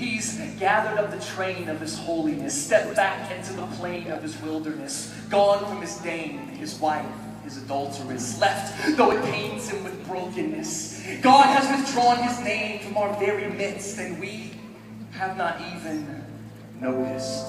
He's gathered up the train of his holiness, stepped back into the plain of his wilderness, gone from his dame, his wife, his adulteress, left though it pains him with brokenness. God has withdrawn his name from our very midst, and we have not even noticed.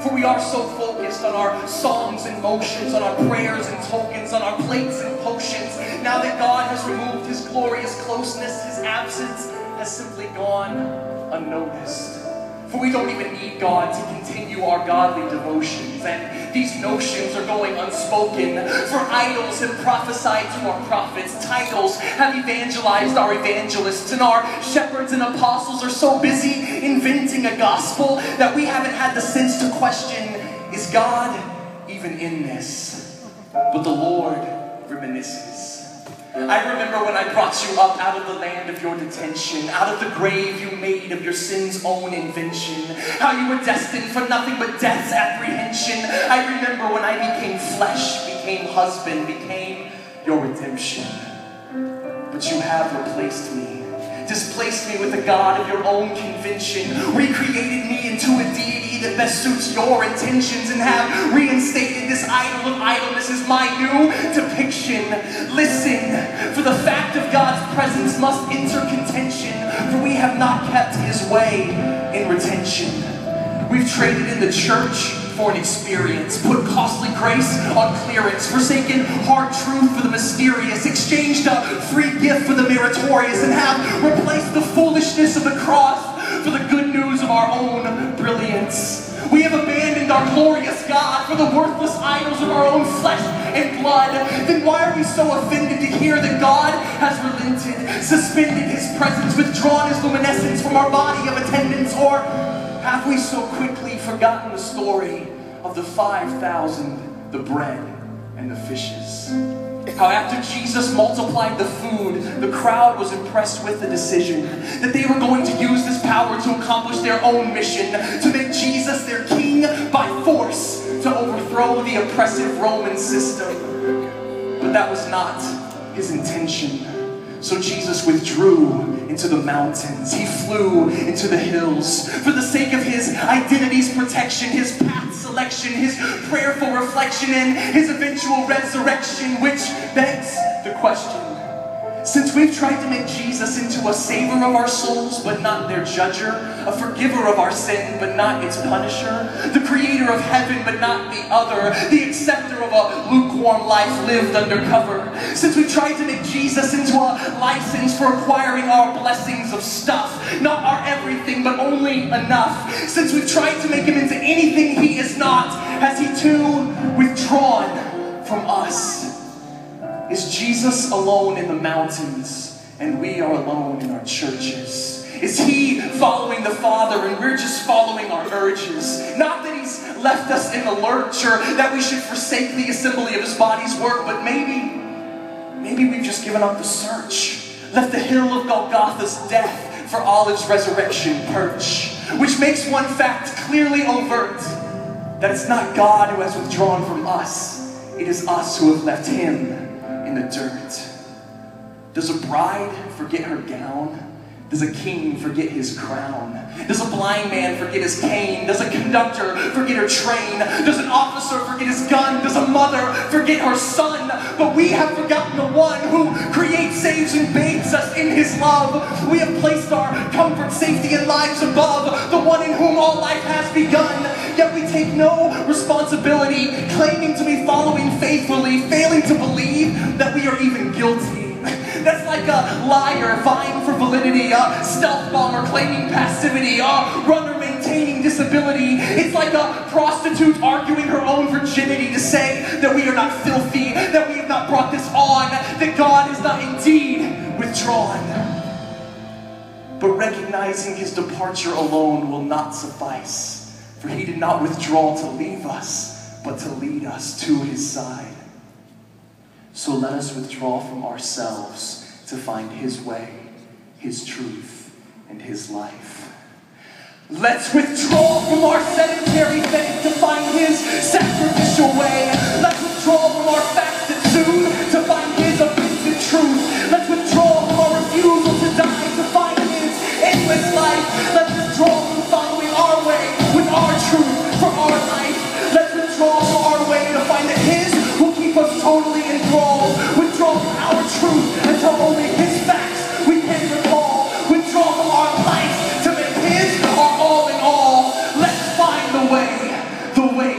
For we are so focused on our songs and motions, on our prayers and tokens, on our plates and potions. Now that God has removed his glorious closeness, his absence has simply gone unnoticed. For we don't even need God to continue our godly devotions, and these notions are going unspoken. For idols have prophesied to our prophets, titles have evangelized our evangelists, and our shepherds and apostles are so busy inventing a gospel that we haven't had the sense to question, is God even in this? But the Lord reminisces. I remember when I brought you up out of the land of your detention, out of the grave you made of your sin's own invention, how you were destined for nothing but death's apprehension. I remember when I became flesh, became husband, became your redemption. But you have replaced me, displaced me with a God of your own convention, recreated me into a deity that best suits your intentions, and have reinstated this idol of idleness as my new depiction. Listen, for the fact of God's presence must enter contention, for we have not kept his way in retention. We've traded in the church for an experience, put costly grace on clearance, forsaken hard truth for the mysterious, exchanged a free gift for the meritorious, and have replaced the foolishness of the cross for the good news of our own brilliance. We have abandoned our glorious God for the worthless idols of our own flesh and blood. Then why are we so offended to hear that God has relented, suspended his presence, withdrawn his luminescence from our body of attendance? Or have we so quickly forgotten the story of the 5,000, the bread and the fishes? How after Jesus multiplied the food, the crowd was impressed with the decision that they were going to use this power to accomplish their own mission, to make Jesus their king by force, to overthrow the oppressive Roman system. But that was not his intention. So Jesus withdrew into the mountains. He flew into the hills for the sake of his identity's protection, his path selection, his prayerful reflection, and his eventual resurrection, which begs the question. Since we've tried to make Jesus into a savior of our souls, but not their judger, a forgiver of our sin, but not its punisher, the creator of heaven, but not the other, the acceptor of a lukewarm life lived undercover, since we've tried to make Jesus into a license for acquiring our blessings of stuff, not our everything, but only enough, since we've tried to make him into anything he is not, has he too withdrawn from us? Is Jesus alone in the mountains and we are alone in our churches? Is he following the Father and we're just following our urges? Not that he's left us in the lurch or that we should forsake the assembly of his body's work, but maybe we've just given up the search, left the hill of Golgotha's death for Olive's resurrection perch, which makes one fact clearly overt, that it's not God who has withdrawn from us, it is us who have left him in the dirt. Does a bride forget her gown? Does a king forget his crown? Does a blind man forget his cane? Does a conductor forget her train? Does an officer forget his gun? Does a mother forget her son? But we have forgotten the one who creates, saves, and bathes us in his love. We have placed our comfort, safety, and lives above the one in whom all life has begun. Yet we take no responsibility, claiming to be following faithfully, failing to believe that we are even guilty. That's like a liar vying for validity, a stealth bomber claiming passivity, a runner maintaining disability. It's like a prostitute arguing her own virginity to say that we are not filthy, that we have not brought this on, that God is not indeed withdrawn. But recognizing his departure alone will not suffice, for he did not withdraw to leave us, but to lead us to his side. So let us withdraw from ourselves to find his way, his truth, and his life. Let's withdraw from our sedentary faith to find his sacrificial way. Let's withdraw from our fasted soon to find his offensive truth. Let's withdraw from our refusal to die to find his endless life. Let's withdraw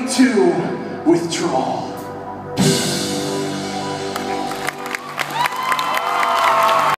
to withdrawal.